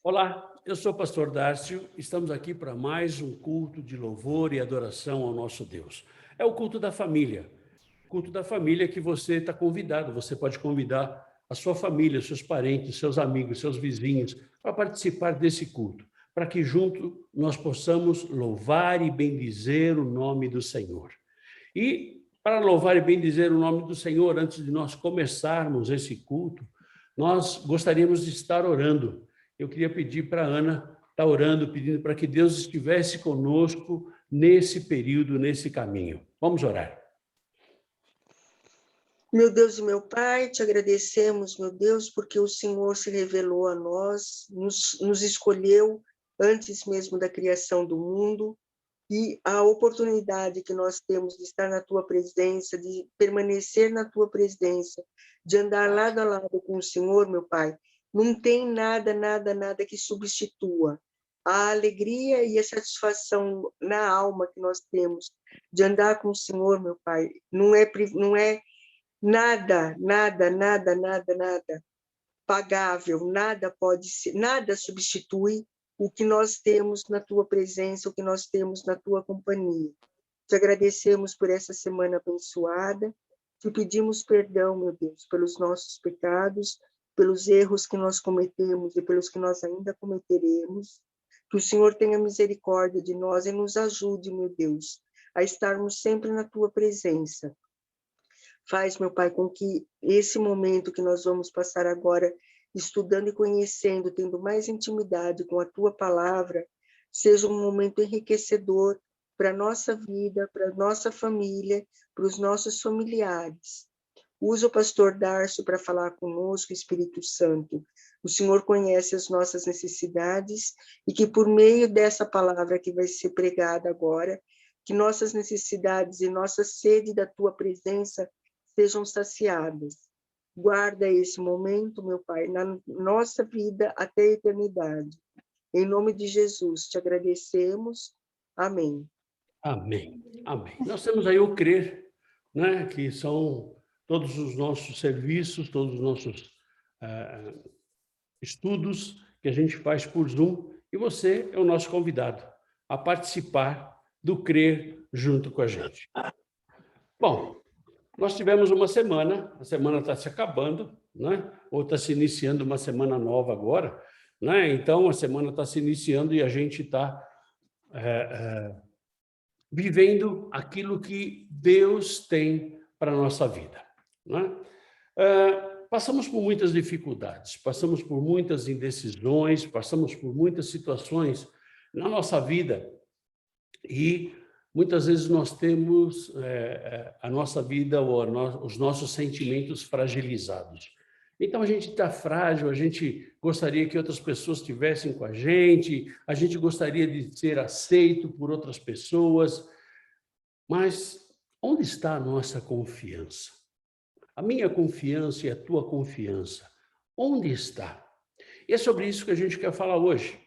Olá, eu sou o pastor Dárcio, estamos aqui para mais um culto de louvor e adoração ao nosso Deus. É o culto da família. Culto da família que você está convidado, você pode convidar a sua família, seus parentes, seus amigos, seus vizinhos para participar desse culto, para que junto nós possamos louvar e bendizer o nome do Senhor. E para louvar e bendizer o nome do Senhor, antes de nós começarmos esse culto, nós gostaríamos de estar orando. Eu queria pedir para a Ana estar orando, pedindo para que Deus estivesse conosco nesse período, nesse caminho. Vamos orar. Meu Deus e meu Pai, te agradecemos, meu Deus, porque o Senhor se revelou a nós, nos escolheu antes mesmo da criação do mundo, e a oportunidade que nós temos de estar na tua presença, de permanecer na tua presença, de andar lado a lado com o Senhor, meu Pai, não tem nada que substitua a alegria e a satisfação na alma que nós temos de andar com o Senhor, meu Pai. Não é nada pagável, nada substitui o que nós temos na tua presença, o que nós temos na tua companhia. Te agradecemos por essa semana abençoada, te pedimos perdão, meu Deus, pelos nossos pecados, pelos erros que nós cometemos e pelos que nós ainda cometeremos. Que o Senhor tenha misericórdia de nós e nos ajude, meu Deus, a estarmos sempre na tua presença. Faz, meu Pai, com que esse momento que nós vamos passar agora, estudando e conhecendo, tendo mais intimidade com a Tua Palavra, seja um momento enriquecedor para a nossa vida, para a nossa família, para os nossos familiares. Usa o pastor Dárcio para falar conosco, Espírito Santo. O Senhor conhece as nossas necessidades e que por meio dessa palavra que vai ser pregada agora, que nossas necessidades e nossa sede da Tua presença sejam saciadas. Guarda esse momento, meu Pai, na nossa vida até a eternidade. Em nome de Jesus, te agradecemos. Amém. Amém. Amém. Nós temos aí o crer, né, que são todos os nossos serviços, todos os nossos estudos que a gente faz por Zoom, e você é o nosso convidado a participar do crer junto com a gente. Bom, nós tivemos uma semana, a semana está se acabando, né? Ou está se iniciando uma semana nova agora, né? Então, a semana está se iniciando e a gente está vivendo aquilo que Deus tem para a nossa vida, né? Passamos por muitas dificuldades, passamos por muitas indecisões, passamos por muitas situações na nossa vida e muitas vezes nós temos a nossa vida ou os nossos sentimentos fragilizados. Então, a gente está frágil, a gente gostaria que outras pessoas estivessem com a gente gostaria de ser aceito por outras pessoas, mas onde está a nossa confiança? A minha confiança e a tua confiança, onde está? E é sobre isso que a gente quer falar hoje.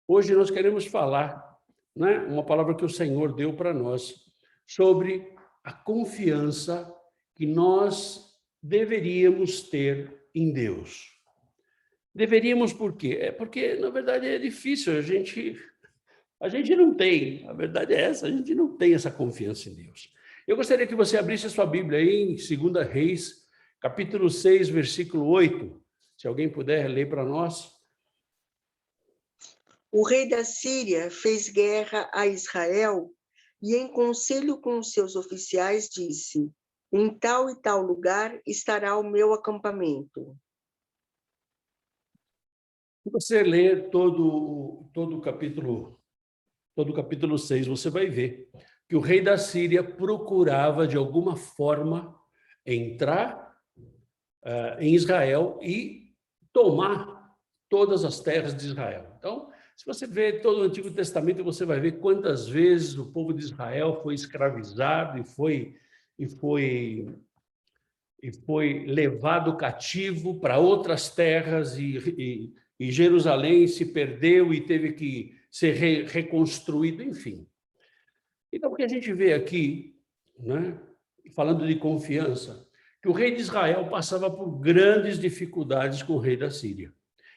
Hoje nós queremos falar, né, uma palavra que o Senhor deu para nós, sobre a confiança que nós deveríamos ter em Deus. Deveríamos por quê? Porque, na verdade, é difícil, a gente não tem, a verdade é essa, a gente não tem essa confiança em Deus. Eu gostaria que você abrisse a sua Bíblia aí em 2 Reis, capítulo 6, versículo 8. Se alguém puder ler para nós. O rei da Síria fez guerra a Israel e, em conselho com os seus oficiais, disse: em tal e tal lugar estará o meu acampamento. Se você ler todo o capítulo 6, você vai ver que o rei da Síria procurava, de alguma forma, entrar em Israel e tomar todas as terras de Israel. Então, se você vê todo o Antigo Testamento, você vai ver quantas vezes o povo de Israel foi escravizado e foi levado cativo para outras terras e Jerusalém se perdeu e teve que ser reconstruído, enfim. Então, o que a gente vê aqui, né, falando de confiança, que o rei de Israel passava por grandes dificuldades com o rei da Síria.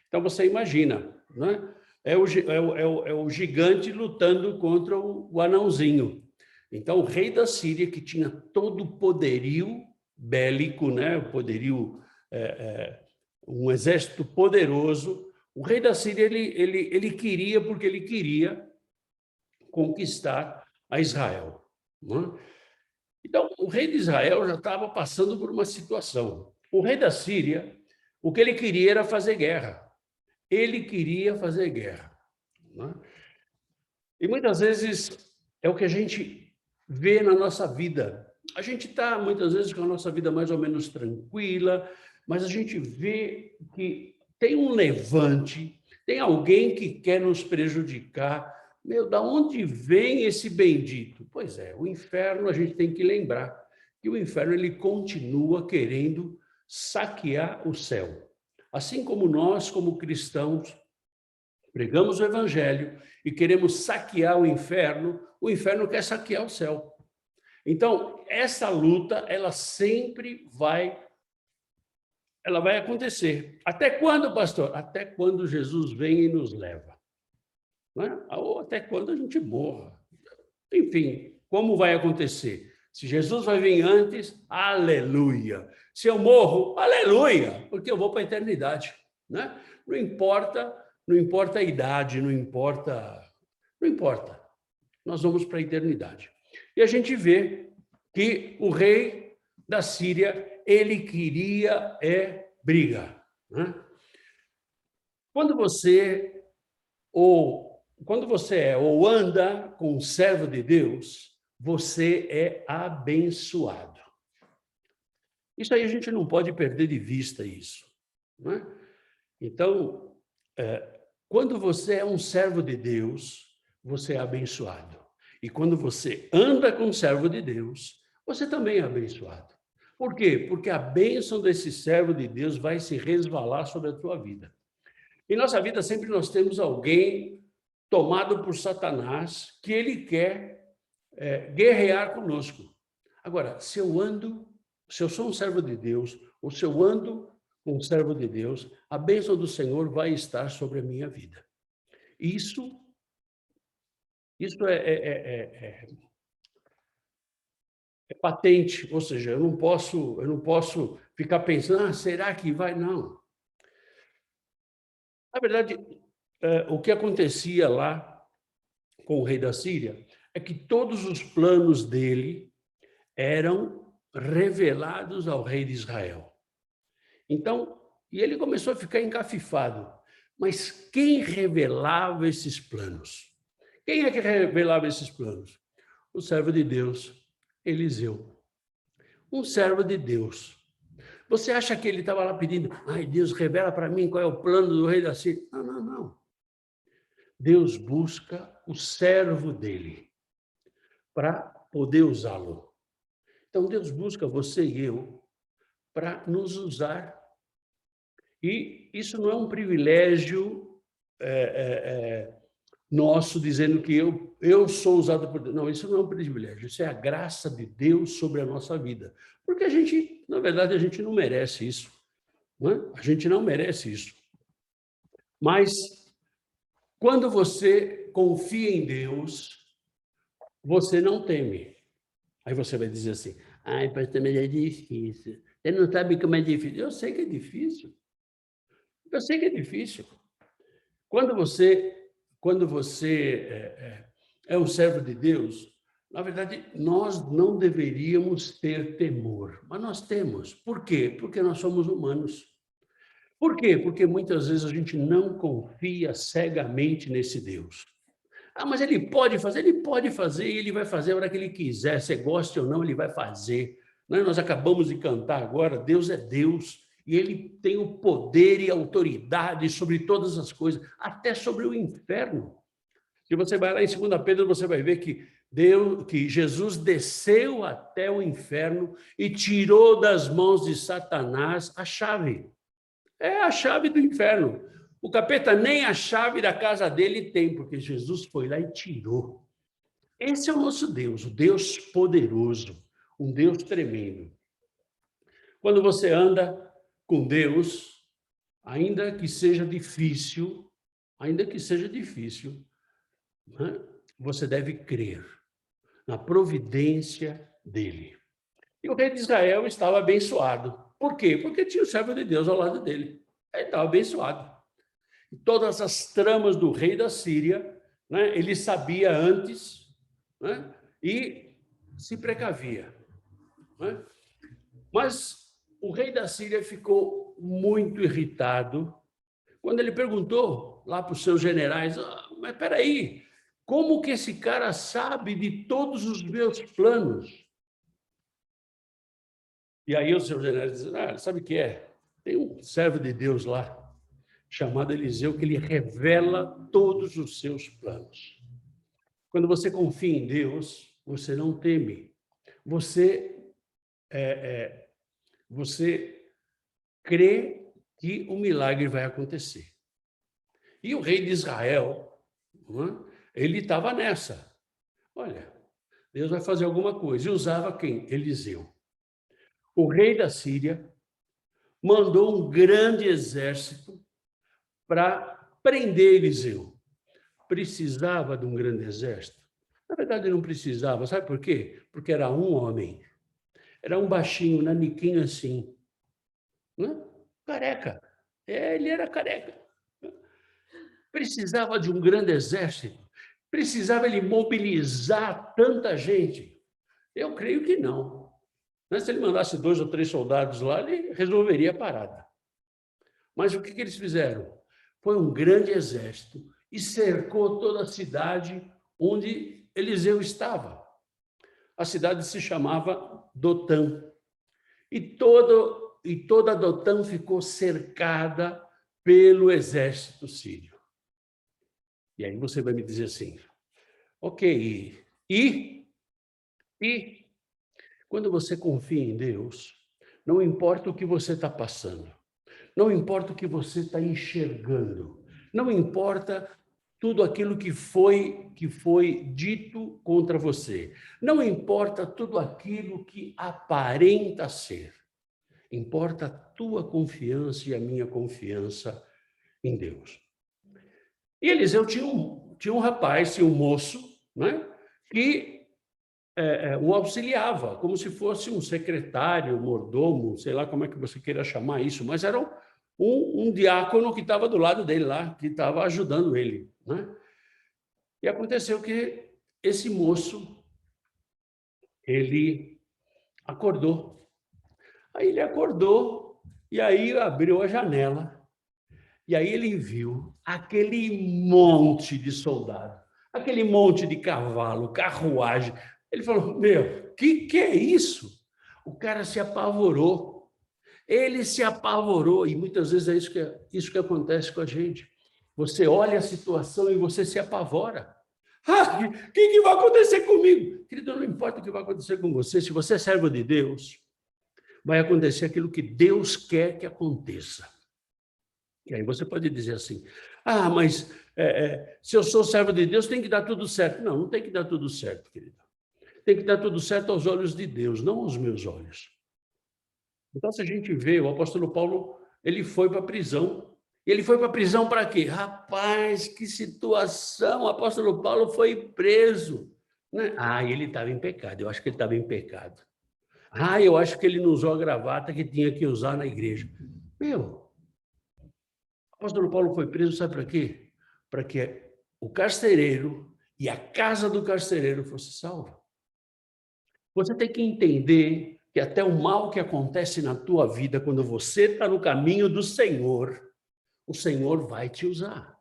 Então, você imagina, né? É o gigante lutando contra o anãozinho. Então, o rei da Síria, que tinha todo o poderio bélico, né? O poderio, um exército poderoso, o rei da Síria, ele queria, porque ele queria conquistar a Israel, né? Então, o rei de Israel já estava passando por uma situação. O rei da Síria, o que ele queria era fazer guerra. Ele queria fazer guerra, né? E muitas vezes é o que a gente vê na nossa vida. A gente está, muitas vezes, com a nossa vida mais ou menos tranquila, mas a gente vê que tem um levante, tem alguém que quer nos prejudicar. Meu, da onde vem esse bendito? Pois é, o inferno, a gente tem que lembrar que o inferno ele continua querendo saquear o céu. Assim como nós, como cristãos, pregamos o evangelho e queremos saquear o inferno quer saquear o céu. Então, essa luta, ela vai acontecer. Até quando, pastor? Até quando Jesus vem e nos leva, né? Ou até quando a gente morra. Enfim, como vai acontecer? Se Jesus vai vir antes, aleluia. Se eu morro, aleluia, porque eu vou para a eternidade, né? Não importa a idade, não importa. Nós vamos para a eternidade. E a gente vê que o rei da Síria, ele queria briga, né? Quando você ou anda com um servo de Deus, você é abençoado. Isso aí a gente não pode perder de vista isso, né? Então, quando você é um servo de Deus, você é abençoado. E quando você anda com um servo de Deus, você também é abençoado. Por quê? Porque a bênção desse servo de Deus vai se resvalar sobre a tua vida. Em nossa vida, sempre nós temos alguém tomado por Satanás, que ele quer guerrear conosco. Agora, se eu sou um servo de Deus, ou se eu ando com um servo de Deus, a bênção do Senhor vai estar sobre a minha vida. Isso é patente, ou seja, eu não posso ficar pensando, será que vai? Não. Na verdade, o que acontecia lá com o rei da Síria é que todos os planos dele eram revelados ao rei de Israel. Então, e ele começou a ficar encafifado. Mas quem revelava esses planos? Quem é que revelava esses planos? O servo de Deus, Eliseu. Um servo de Deus. Você acha que ele estava lá pedindo, ai, Deus, revela para mim qual é o plano do rei da Síria? Não, não, não. Deus busca o servo dele para poder usá-lo. Então, Deus busca você e eu para nos usar. E isso não é um privilégio nosso, dizendo que eu sou usado por Deus. Não, isso não é um privilégio, isso é a graça de Deus sobre a nossa vida. Porque a gente, na verdade, a gente não merece isso, né? A gente não merece isso. Mas, quando você confia em Deus, você não teme. Aí você vai dizer assim, ai, pastor, mas é difícil. Você não sabe como é difícil. Eu sei que é difícil. Eu sei que é difícil. Quando você é um servo de Deus, na verdade, nós não deveríamos ter temor, mas nós temos. Por quê? Porque nós somos humanos. Por quê? Porque muitas vezes a gente não confia cegamente nesse Deus. Ah, mas ele pode fazer e ele vai fazer a hora que ele quiser, se goste ou não, ele vai fazer. Nós acabamos de cantar agora, Deus é Deus, e ele tem o poder e autoridade sobre todas as coisas, até sobre o inferno. Se você vai lá em 2 Pedro, você vai ver que Jesus desceu até o inferno e tirou das mãos de Satanás a chave. É a chave do inferno. O capeta nem a chave da casa dele tem, porque Jesus foi lá e tirou. Esse é o nosso Deus, o Deus poderoso, um Deus tremendo. Quando você anda com Deus, ainda que seja difícil, né, você deve crer na providência dele. E o rei de Israel estava abençoado. Por quê? Porque tinha o servo de Deus ao lado dele. Ele estava abençoado. E todas as tramas do rei da Síria, né, ele sabia antes, né, e se precavia. Né? Mas o rei da Síria ficou muito irritado quando ele perguntou lá para os seus generais: mas espera aí, como que esse cara sabe de todos os meus planos? E aí os seus generais dizem: sabe o que é? Tem um servo de Deus lá, chamado Eliseu, que ele revela todos os seus planos. Quando você confia em Deus, você não teme. Você crê que o milagre vai acontecer. E o rei de Israel, ele estava nessa. Olha, Deus vai fazer alguma coisa. E usava quem? Eliseu. O rei da Síria mandou um grande exército para prender Eliseu. Precisava de um grande exército? Na verdade, não precisava. Sabe por quê? Porque era um homem. Era um baixinho, naniquinho assim. Né? Careca. Ele era careca. Precisava de um grande exército? Precisava ele mobilizar tanta gente? Eu creio que não. Mas se ele mandasse 2 ou 3 soldados lá, ele resolveria a parada. Mas o que eles fizeram? Foi um grande exército e cercou toda a cidade onde Eliseu estava. A cidade se chamava Dotã. E toda Dotã ficou cercada pelo exército sírio. E aí você vai me dizer assim: ok, e quando você confia em Deus, não importa o que você está passando, não importa o que você está enxergando, não importa tudo aquilo que foi dito contra você, não importa tudo aquilo que aparenta ser, importa a tua confiança e a minha confiança em Deus. E Eliseu tinha um rapaz, tinha um moço, né, que o auxiliava, como se fosse um secretário, mordomo, sei lá como é que você queira chamar isso, mas era um diácono que estava do lado dele lá, que estava ajudando ele. Né? E aconteceu que esse moço, ele acordou. Aí ele acordou e aí abriu a janela. E aí ele viu aquele monte de soldado, aquele monte de cavalo, carruagem. Ele falou: meu, que é isso? O cara se apavorou. Ele se apavorou. E muitas vezes é isso que acontece com a gente. Você olha a situação e você se apavora. O que vai acontecer comigo? Querido, não importa o que vai acontecer com você. Se você é servo de Deus, vai acontecer aquilo que Deus quer que aconteça. E aí você pode dizer assim: mas se eu sou servo de Deus, tem que dar tudo certo. Não, não tem que dar tudo certo, querido. Tem que dar tudo certo aos olhos de Deus, não aos meus olhos. Então, se a gente vê, o apóstolo Paulo, ele foi para a prisão. E ele foi para a prisão para quê? Rapaz, que situação! O apóstolo Paulo foi preso. Né? Ele estava em pecado. Eu acho que ele estava em pecado. Eu acho que ele não usou a gravata que tinha que usar na igreja. Meu, o apóstolo Paulo foi preso, sabe para quê? Para que o carcereiro e a casa do carcereiro fosse salva. Você tem que entender que até o mal que acontece na tua vida, quando você está no caminho do Senhor, o Senhor vai te usar.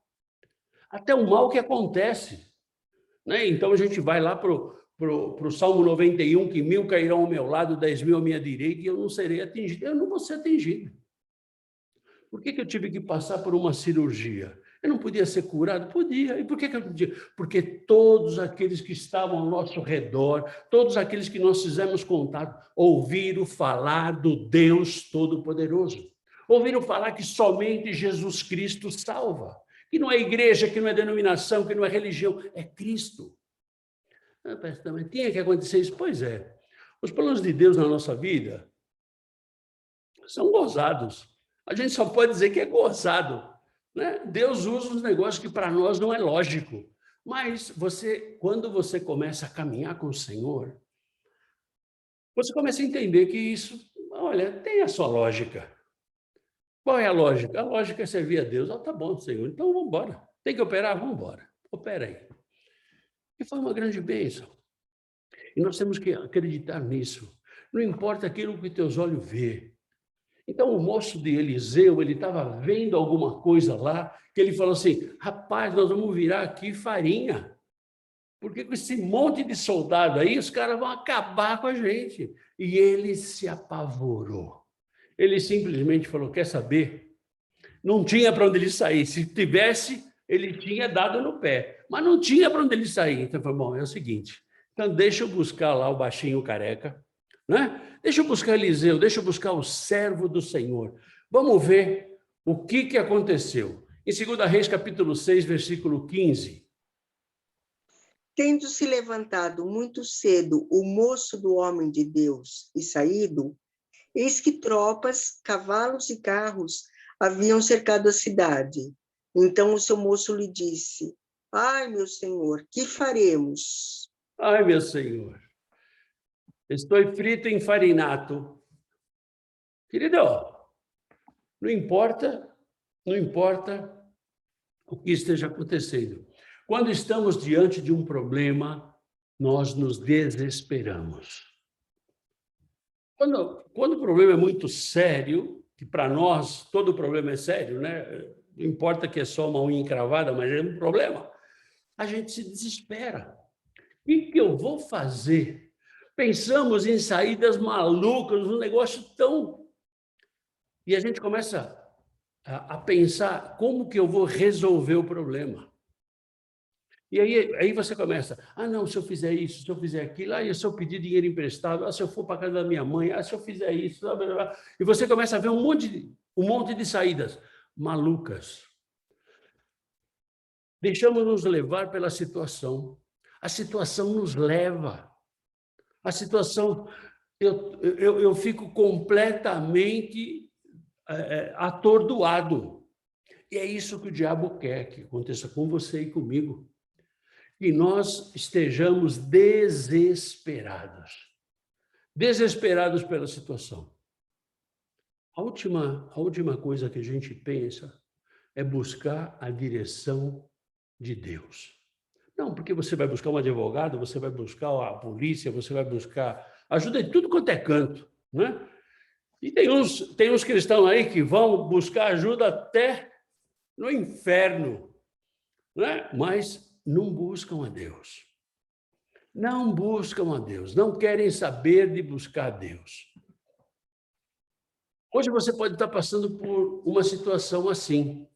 Até o mal que acontece. Né? Então a gente vai lá para o Salmo 91, que 1000 cairão ao meu lado, 10.000 à minha direita, e eu não serei atingido. Eu não vou ser atingido. Por que eu tive que passar por uma cirurgia? Eu não podia ser curado? Podia. E por que eu não podia? Porque todos aqueles que estavam ao nosso redor, todos aqueles que nós fizemos contato, ouviram falar do Deus Todo-Poderoso. Ouviram falar que somente Jesus Cristo salva. Que não é igreja, que não é denominação, que não é religião, é Cristo. Também tinha que acontecer isso? Pois é. Os planos de Deus na nossa vida são gozados. A gente só pode dizer que é gozado, né? Deus usa uns negócios que para nós não é lógico. Mas quando você começa a caminhar com o Senhor, você começa a entender que isso, olha, tem a sua lógica. Qual é a lógica? A lógica é servir a Deus. Tá bom, Senhor, então vamos embora. Tem que operar? Vamos embora. Opera aí. E foi uma grande bênção. E nós temos que acreditar nisso. Não importa aquilo que teus olhos vê. Então, o moço de Eliseu, ele estava vendo alguma coisa lá, que ele falou assim, rapaz, nós vamos virar aqui farinha. Porque com esse monte de soldado aí, os caras vão acabar com a gente. E ele se apavorou. Ele simplesmente falou, quer saber? Não tinha para onde ele sair. Se tivesse, ele tinha dado no pé. Mas não tinha para onde ele sair. Então, falou, bom, é o seguinte, então deixa eu buscar lá o baixinho careca, né? Deixa eu buscar Eliseu, deixa eu buscar o servo do Senhor. Vamos ver o que aconteceu. Em 2 Reis, capítulo 6, versículo 15. Tendo se levantado muito cedo o moço do homem de Deus e saído, eis que tropas, cavalos e carros haviam cercado a cidade. Então o seu moço lhe disse, ai, meu senhor, que faremos? Ai, meu Senhor, estou frito em farinato. Querido, não importa o que esteja acontecendo. Quando estamos diante de um problema, nós nos desesperamos. Quando o problema é muito sério, que para nós todo problema é sério, né? Não importa que é só uma unha encravada, mas é um problema. A gente se desespera. O que eu vou fazer? Pensamos em saídas malucas, um negócio tão... E a gente começa a pensar como que eu vou resolver o problema. E aí você começa, não, se eu fizer isso, se eu fizer aquilo, se eu pedir dinheiro emprestado, se eu for para a casa da minha mãe, se eu fizer isso, blá, blá, blá. E você começa a ver um monte de saídas malucas. Deixamos-nos levar pela situação. A situação nos leva. A situação, eu fico completamente atordoado. E é isso que o diabo quer que aconteça com você e comigo. Que nós estejamos desesperados pela situação. A última coisa que a gente pensa é buscar a direção de Deus. Não, porque você vai buscar um advogado, você vai buscar a polícia, você vai buscar ajuda em tudo quanto é canto, né? E tem uns cristãos aí que vão buscar ajuda até no inferno, né? Mas não buscam a Deus. Não buscam a Deus, não querem saber de buscar a Deus. Hoje você pode estar passando por uma situação assim.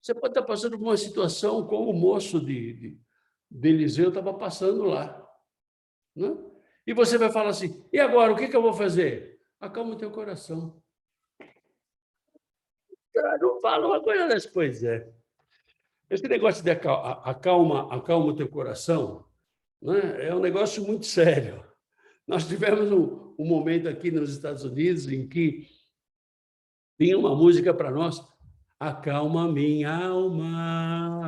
Você pode estar passando por uma situação como o moço de Eliseu estava passando lá, né? E você vai falar assim, e agora, o que eu vou fazer? Acalma o teu coração. Não fala uma coisa dessas, pois é. Esse negócio de acalma o teu coração, né, é um negócio muito sério. Nós tivemos um momento aqui nos Estados Unidos em que tinha uma música para nós, acalma minha alma.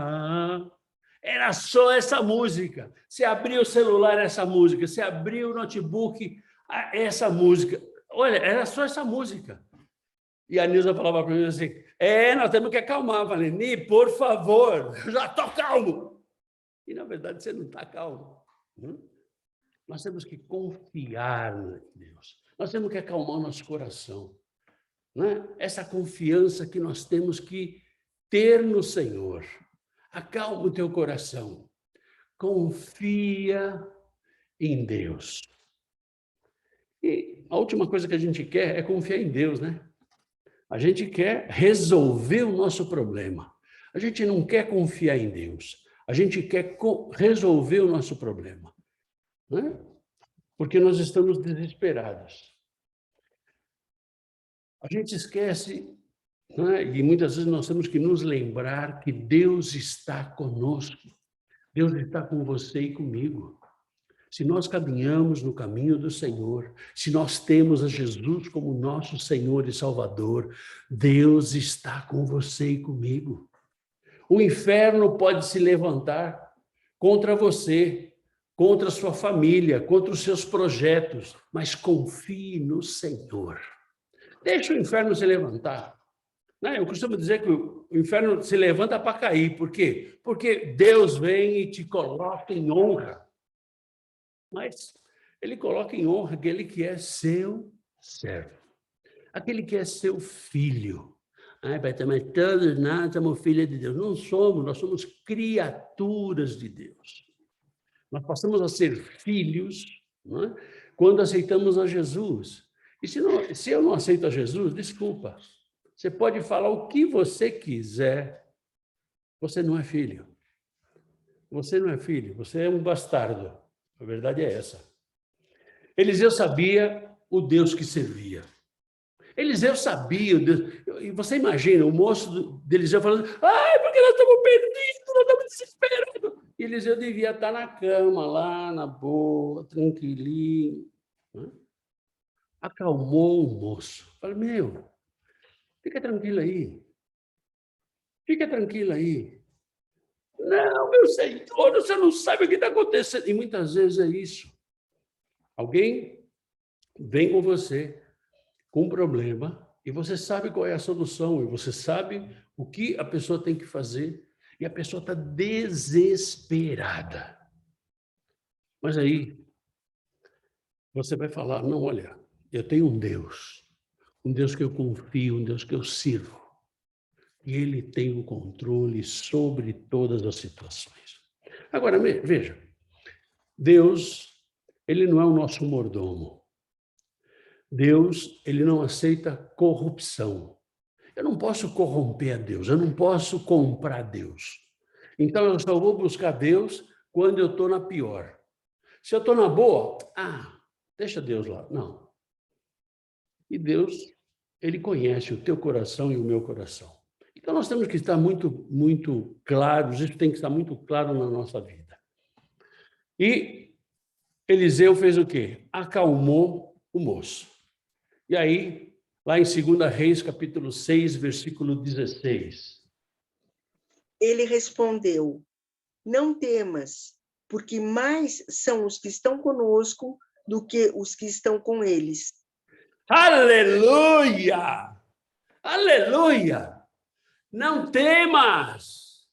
Era só essa música. Você abriu o celular, essa música. Você abriu o notebook, essa música. Olha, era só essa música. E a Nilza falava para mim assim, nós temos que acalmar. Eu falei, Ni, por favor, eu já estou calmo. E, na verdade, você não está calmo. Nós temos que confiar em Deus. Nós temos que acalmar o nosso coração. Né? Essa confiança que nós temos que ter no Senhor. Acalma o teu coração. Confia em Deus. E a última coisa que a gente quer é confiar em Deus, né? A gente quer resolver o nosso problema. A gente não quer confiar em Deus. A gente quer resolver o nosso problema. Né? Porque nós estamos desesperados. A gente esquece, né? E muitas vezes nós temos que nos lembrar que Deus está conosco. Deus está com você e comigo. se nós caminhamos no caminho do Senhor, se nós temos a Jesus como nosso Senhor e Salvador, Deus está com você e comigo. O inferno pode se levantar contra você, contra a sua família, contra os seus projetos, mas confie no Senhor. Deixa o inferno se levantar. Eu costumo dizer que o inferno se levanta para cair. Por quê? Porque Deus vem e te coloca em honra. Mas ele coloca em honra aquele que é seu servo, aquele que é seu filho. Mas todos nós somos filhos de Deus. Não somos, nós somos criaturas de Deus. Nós passamos a ser filhos, não é? Quando aceitamos a Jesus. E se eu não aceito a Jesus, desculpa, você pode falar o que você quiser, você não é filho. Você não é filho, você é um bastardo. A verdade é essa. Eliseu sabia o Deus que servia. Eliseu sabia o Deus. E você imagina o moço de Eliseu falando: ai, porque nós estamos perdidos, nós estamos desesperados. E Eliseu devia estar na cama, lá na boa, tranquilinho. Né? Acalmou o moço. Falei: meu, fica tranquilo aí. Fica tranquilo aí. Não, meu Senhor, você não sabe o que está acontecendo. E muitas vezes é isso. Alguém vem com você com um problema e você sabe qual é a solução e você sabe o que a pessoa tem que fazer e a pessoa está desesperada. Mas aí você vai falar: não, olha, eu tenho um Deus que eu confio, um Deus que eu sirvo. E Ele tem o controle sobre todas as situações. Agora, veja, Deus, Ele não é o nosso mordomo. Deus, Ele não aceita corrupção. Eu não posso corromper a Deus, eu não posso comprar Deus. Então, eu só vou buscar Deus quando eu estou na pior. Se eu estou na boa, deixa Deus lá. Não. E Deus, Ele conhece o teu coração e o meu coração. Então, nós temos que estar muito, muito claros, isso tem que estar muito claro na nossa vida. E Eliseu fez o quê? Acalmou o moço. E aí, lá em 2 Reis, capítulo 6, versículo 16. Ele respondeu: não temas, porque mais são os que estão conosco do que os que estão com eles. Aleluia! Aleluia! Não temas!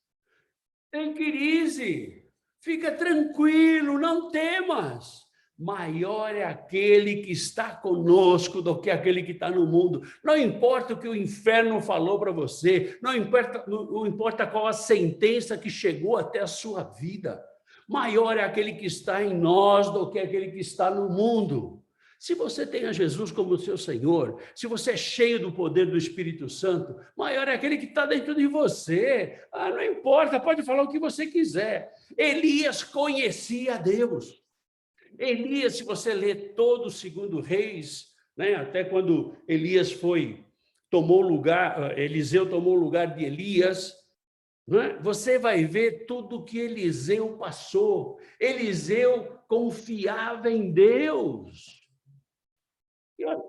Tem crise! Fica tranquilo, não temas! Maior é aquele que está conosco do que aquele que está no mundo. Não importa o que o inferno falou para você, não importa qual a sentença que chegou até a sua vida. Maior é aquele que está em nós do que aquele que está no mundo. Se você tem a Jesus como seu Senhor, se você é cheio do poder do Espírito Santo, maior é aquele que está dentro de você. Não importa, pode falar o que você quiser. Elias conhecia Deus. Elias, se você ler todo o 2 Reis, né, até quando Eliseu tomou o lugar de Elias, né, você vai ver tudo que Eliseu passou. Eliseu confiava em Deus. E olha,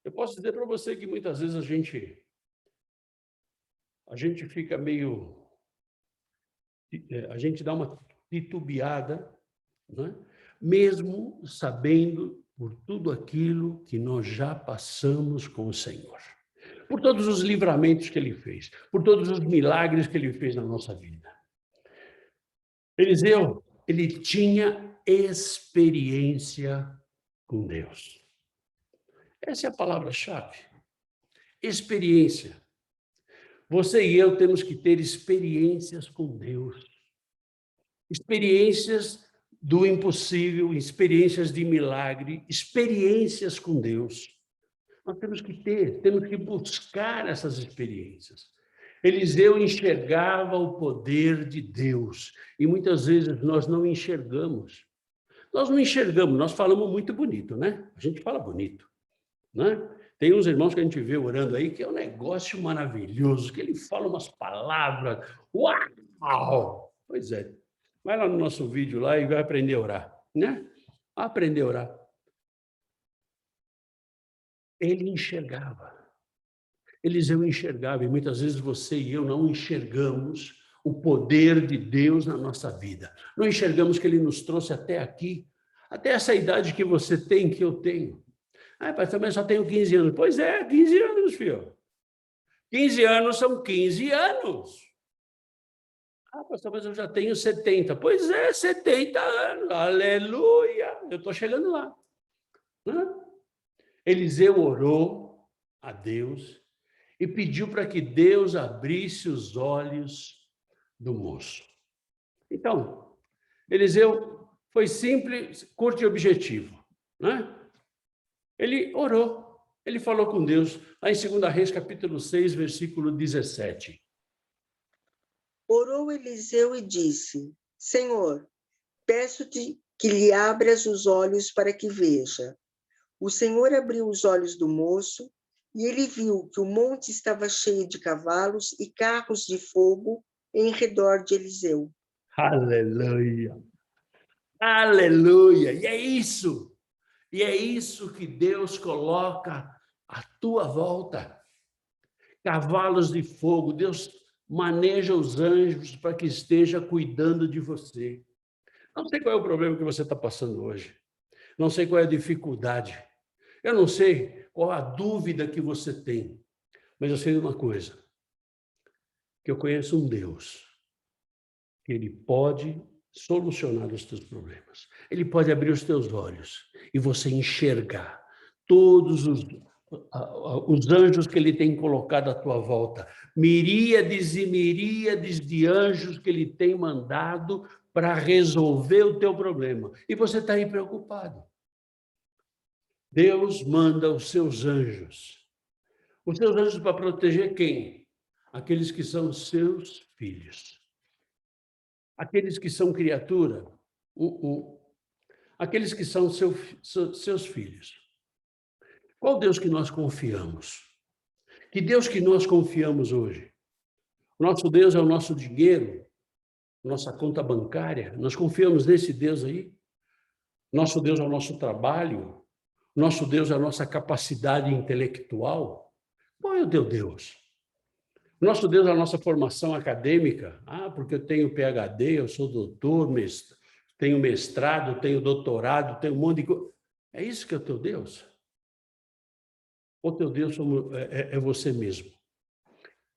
eu posso dizer para você que muitas vezes a gente fica meio... A gente dá uma titubeada, né? Mesmo sabendo por tudo aquilo que nós já passamos com o Senhor. Por todos os livramentos que Ele fez, por todos os milagres que Ele fez na nossa vida. Eliseu, ele tinha experiência com Deus. Essa é a palavra-chave. Experiência. Você e eu temos que ter experiências com Deus. Experiências do impossível, experiências de milagre, experiências com Deus. Nós temos que buscar essas experiências. Eliseu enxergava o poder de Deus e muitas vezes nós não enxergamos. Nós falamos muito bonito, né? A gente fala bonito, né? Tem uns irmãos que a gente vê orando aí que é um negócio maravilhoso, que ele fala umas palavras, uau! Pois é, vai lá no nosso vídeo lá e vai aprender a orar. né? Aprender a orar. Ele enxergava. Eliseu enxergava, e muitas vezes você e eu não enxergamos o poder de Deus na nossa vida. Não enxergamos que ele nos trouxe até aqui, até essa idade que você tem, que eu tenho. Ah, pastor, mas só tenho 15 anos. Pois é, 15 anos, filho. 15 anos são 15 anos. Ah, pastor, mas eu já tenho 70. Pois é, 70 anos. Aleluia! Eu estou chegando lá. Eliseu orou a Deus e pediu para que Deus abrisse os olhos do moço. Então, Eliseu foi simples, curto e objetivo, né? Ele orou, ele falou com Deus, lá em 2 Reis, capítulo 6, versículo 17. Orou Eliseu e disse: Senhor, peço-te que lhe abras os olhos para que veja. O Senhor abriu os olhos do moço e ele viu que o monte estava cheio de cavalos e carros de fogo em redor de Eliseu. Aleluia! Aleluia! E é isso! E é isso que Deus coloca à tua volta. Cavalos de fogo. Deus maneja os anjos para que esteja cuidando de você. Não sei qual é o problema que você está passando hoje. Não sei qual é a dificuldade. Eu não sei qual a dúvida que você tem. Mas eu sei uma coisa. Que eu conheço um Deus. Que Ele pode solucionar os teus problemas. Ele pode abrir os teus olhos e você enxergar todos os anjos que Ele tem colocado à tua volta. Miríades e miríades de anjos que Ele tem mandado para resolver o teu problema. E você está aí preocupado. Deus manda os seus anjos. Os seus anjos para proteger quem? Aqueles que são seus filhos. Aqueles que são criatura, aqueles que são seus filhos. Qual Deus que nós confiamos? Que Deus que nós confiamos hoje? O nosso Deus é o nosso dinheiro, nossa conta bancária. Nós confiamos nesse Deus aí? Nosso Deus é o nosso trabalho? Nosso Deus é a nossa capacidade intelectual? Qual é o teu Deus? Nosso Deus é a nossa formação acadêmica. Ah, porque eu tenho PhD, eu sou doutor, tenho mestrado, tenho doutorado, tenho um monte de coisa. É isso que é o teu Deus? Ou teu Deus é você mesmo?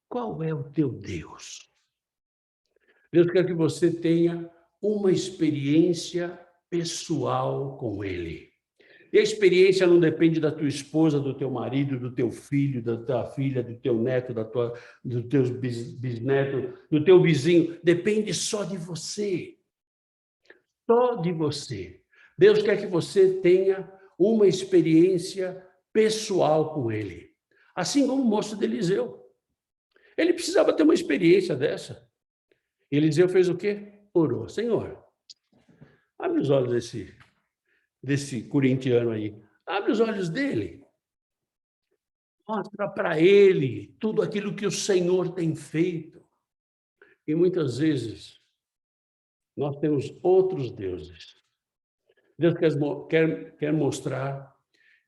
Qual é o teu Deus? Deus quer que você tenha uma experiência pessoal com Ele. E a experiência não depende da tua esposa, do teu marido, do teu filho, da tua filha, do teu neto, dos teus bisnetos, do teu vizinho. Depende só de você. Só de você. Deus quer que você tenha uma experiência pessoal com Ele. Assim como o moço de Eliseu. Ele precisava ter uma experiência dessa. Eliseu fez o quê? Orou. Senhor, abre os olhos desse corintiano aí. Abre os olhos dele. Mostra para ele tudo aquilo que o Senhor tem feito. E muitas vezes nós temos outros deuses. Deus quer mostrar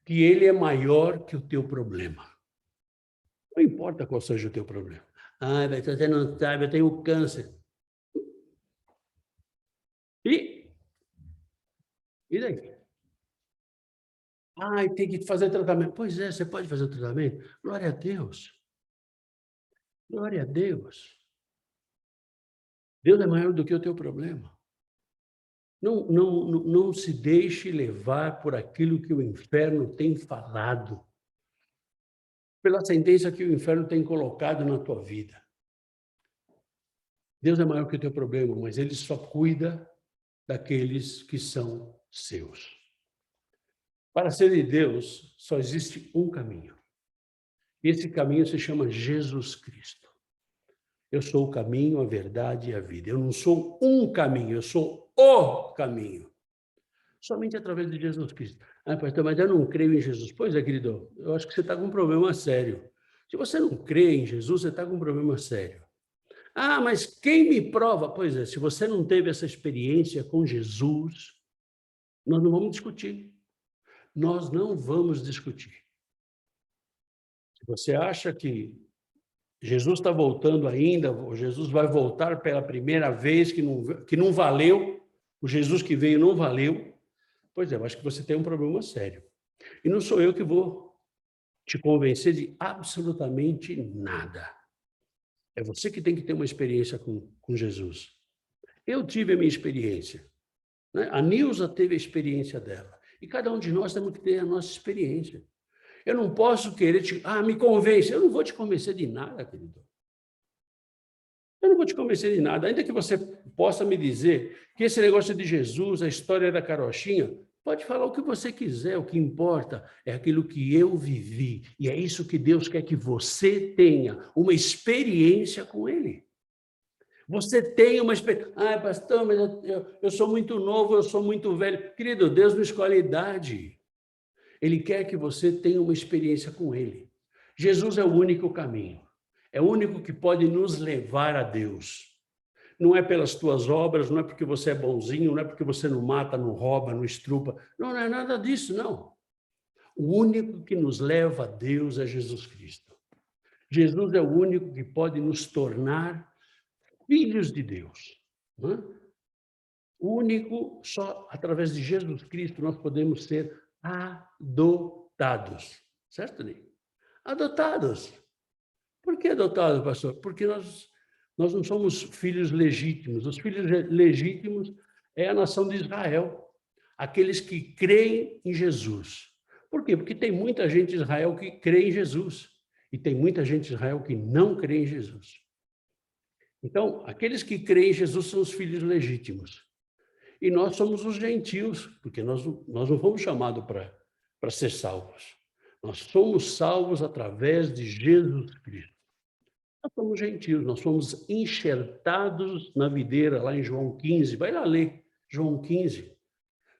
que Ele é maior que o teu problema. Não importa qual seja o teu problema. Ah, mas você não sabe, eu tenho câncer. E daí? Ah, tem que fazer tratamento. Pois é, você pode fazer o tratamento. Glória a Deus. Glória a Deus. Deus é maior do que o teu problema. Não se deixe levar por aquilo que o inferno tem falado, pela sentença que o inferno tem colocado na tua vida. Deus é maior que o teu problema, mas Ele só cuida daqueles que são seus. Para ser de Deus, só existe um caminho. E esse caminho se chama Jesus Cristo. Eu sou o caminho, a verdade e a vida. Eu não sou um caminho, eu sou o caminho. Somente através de Jesus Cristo. Ah, pastor, mas eu não creio em Jesus. Pois é, querido, eu acho que você está com um problema sério. Se você não crê em Jesus, você está com um problema sério. Ah, mas quem me prova? Pois é, se você não teve essa experiência com Jesus, Nós não vamos discutir. Nós não vamos discutir. Se você acha que Jesus está voltando ainda, ou Jesus vai voltar pela primeira vez, que não valeu, o Jesus que veio não valeu, pois é, eu acho que você tem um problema sério. E não sou eu que vou te convencer de absolutamente nada. É você que tem que ter uma experiência com Jesus. Eu tive a minha experiência, né? A Nilza teve a experiência dela. E cada um de nós temos que ter a nossa experiência. Eu não posso querer me convence. Eu não vou te convencer de nada, querido. Eu não vou te convencer de nada. Ainda que você possa me dizer que esse negócio de Jesus, a história da carochinha, pode falar o que você quiser. O que importa é aquilo que eu vivi. E é isso que Deus quer que você tenha, uma experiência com Ele. Você tem uma experiência. Pastor, mas eu sou muito novo, eu sou muito velho. Querido, Deus não escolhe idade. Ele quer que você tenha uma experiência com Ele. Jesus é o único caminho. É o único que pode nos levar a Deus. Não é pelas tuas obras, não é porque você é bonzinho, não é porque você não mata, não rouba, não estrupa. Não é nada disso, não. O único que nos leva a Deus é Jesus Cristo. Jesus é o único que pode nos tornar filhos de Deus. Não é? O único, só através de Jesus Cristo nós podemos ser adotados. Certo, Ney? Adotados. Por que adotados, pastor? Porque nós não somos filhos legítimos. Os filhos legítimos é a nação de Israel, aqueles que creem em Jesus. Por quê? Porque tem muita gente de Israel que crê em Jesus e tem muita gente de Israel que não crê em Jesus. Então, aqueles que creem em Jesus são os filhos legítimos. E nós somos os gentios, porque nós não fomos chamados para ser salvos. Nós somos salvos através de Jesus Cristo. Nós somos gentios, nós fomos enxertados na videira, lá em João 15. Vai lá ler, João 15.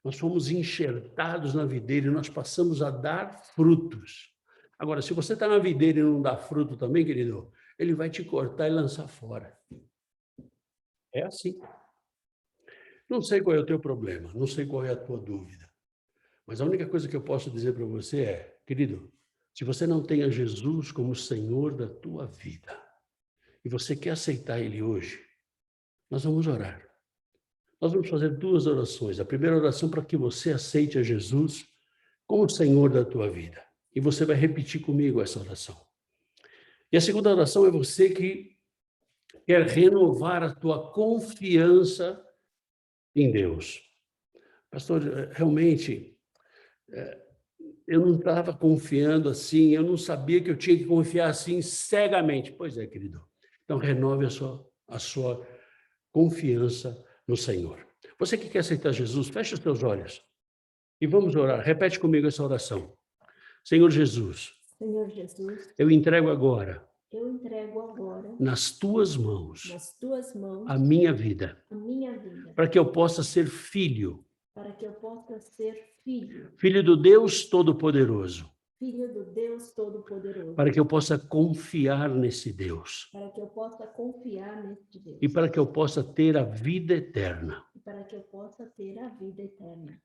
Nós fomos enxertados na videira e nós passamos a dar frutos. Agora, se você está na videira e não dá fruto também, querido, ele vai te cortar e lançar fora. É assim. Não sei qual é o teu problema, não sei qual é a tua dúvida, mas a única coisa que eu posso dizer para você é, querido, se você não tem a Jesus como Senhor da tua vida, e você quer aceitar Ele hoje, nós vamos orar. Nós vamos fazer 2 orações. A primeira oração para que você aceite a Jesus como Senhor da tua vida. E você vai repetir comigo essa oração. E a segunda oração é você que quer renovar a tua confiança em Deus. Pastor, realmente, eu não estava confiando assim, eu não sabia que eu tinha que confiar assim cegamente. Pois é, querido. Então, renove a sua confiança no Senhor. Você que quer aceitar Jesus, feche os teus olhos e vamos orar. Repete comigo essa oração. Senhor Jesus, eu entrego agora nas tuas mãos a minha vida, para que eu possa ser filho, filho do Deus Todo-Poderoso, para que eu possa confiar nesse Deus, e para que eu possa ter a vida eterna.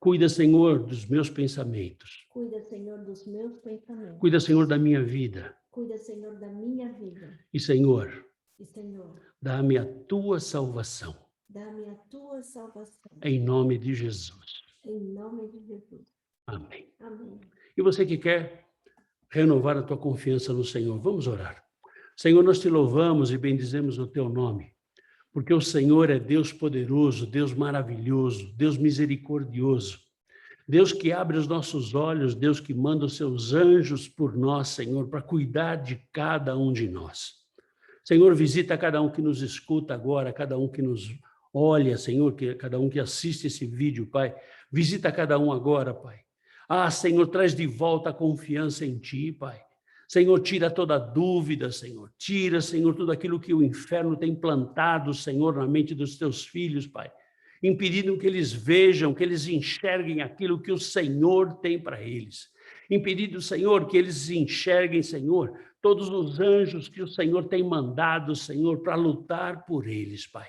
Cuida, Senhor, dos meus pensamentos. Cuida, Senhor, da minha vida. E, Senhor, dá-me a tua salvação. Em nome de Jesus. Amém. E você que quer renovar a tua confiança no Senhor, vamos orar. Senhor, nós te louvamos e bendizemos o teu nome, porque o Senhor é Deus poderoso, Deus maravilhoso, Deus misericordioso, Deus que abre os nossos olhos, Deus que manda os seus anjos por nós, Senhor, para cuidar de cada um de nós. Senhor, visita cada um que nos escuta agora, cada um que nos olha, Senhor, cada um que assiste esse vídeo, Pai. Visita cada um agora, Pai. Senhor, traz de volta a confiança em Ti, Pai. Senhor, tira toda dúvida, Senhor. Tira, Senhor, tudo aquilo que o inferno tem plantado, Senhor, na mente dos Teus filhos, Pai. Impedindo que eles vejam, que eles enxerguem aquilo que o Senhor tem para eles. Impedindo, Senhor, que eles enxerguem, Senhor, todos os anjos que o Senhor tem mandado, Senhor, para lutar por eles, Pai.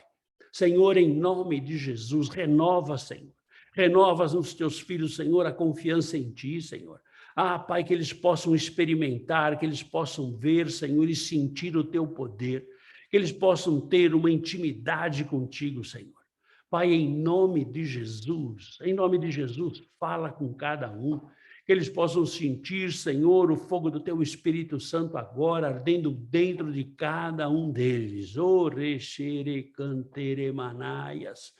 Senhor, em nome de Jesus, renova, Senhor. Renova nos teus filhos, Senhor, a confiança em ti, Senhor. Ah, Pai, que eles possam experimentar, que eles possam ver, Senhor, e sentir o teu poder, que eles possam ter uma intimidade contigo, Senhor. Pai, em nome de Jesus, fala com cada um, que eles possam sentir, Senhor, o fogo do teu Espírito Santo agora, ardendo dentro de cada um deles. Oh, manaias.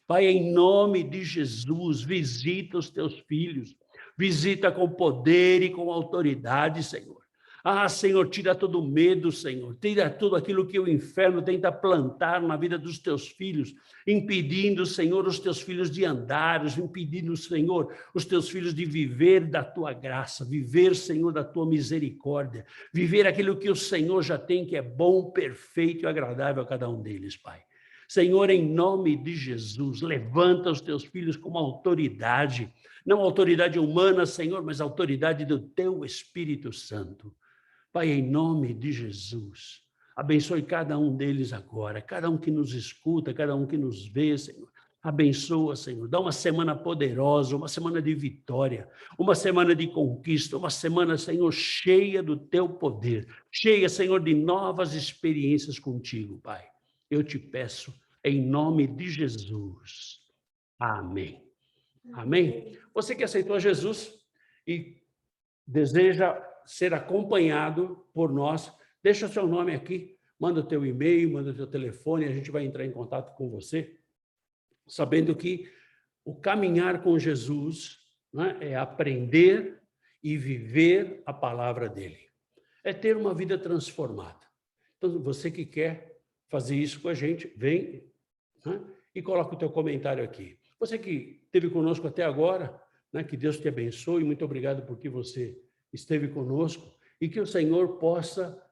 Pai, em nome de Jesus, visita os teus filhos, visita com poder e com autoridade, Senhor. Ah, Senhor, tira todo medo, Senhor, tira tudo aquilo que o inferno tenta plantar na vida dos teus filhos, impedindo, Senhor, os teus filhos de andar, impedindo, Senhor, os teus filhos de viver da tua graça, viver, Senhor, da tua misericórdia, viver aquilo que o Senhor já tem, que é bom, perfeito e agradável a cada um deles, Pai. Senhor, em nome de Jesus, levanta os teus filhos como autoridade, não autoridade humana, Senhor, mas autoridade do teu Espírito Santo. Pai, em nome de Jesus, abençoe cada um deles agora, cada um que nos escuta, cada um que nos vê, Senhor. Abençoa, Senhor, dá uma semana poderosa, uma semana de vitória, uma semana de conquista, uma semana, Senhor, cheia do teu poder, cheia, Senhor, de novas experiências contigo, Pai. Eu te peço, em nome de Jesus. Amém. Amém? Você que aceitou Jesus e deseja ser acompanhado por nós, deixa o seu nome aqui, manda o teu e-mail, manda o teu telefone, a gente vai entrar em contato com você, sabendo que o caminhar com Jesus, né, é aprender e viver a palavra dele. É ter uma vida transformada. Então, você que quer fazer isso com a gente, vem, né, e coloca o teu comentário aqui. Você que esteve conosco até agora, né, que Deus te abençoe, muito obrigado por que você esteve conosco, e que o Senhor possa,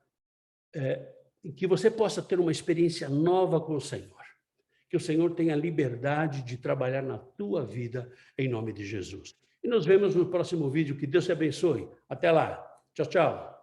que você possa ter uma experiência nova com o Senhor. Que o Senhor tenha liberdade de trabalhar na tua vida, em nome de Jesus. E nos vemos no próximo vídeo. Que Deus te abençoe. Até lá. Tchau, tchau.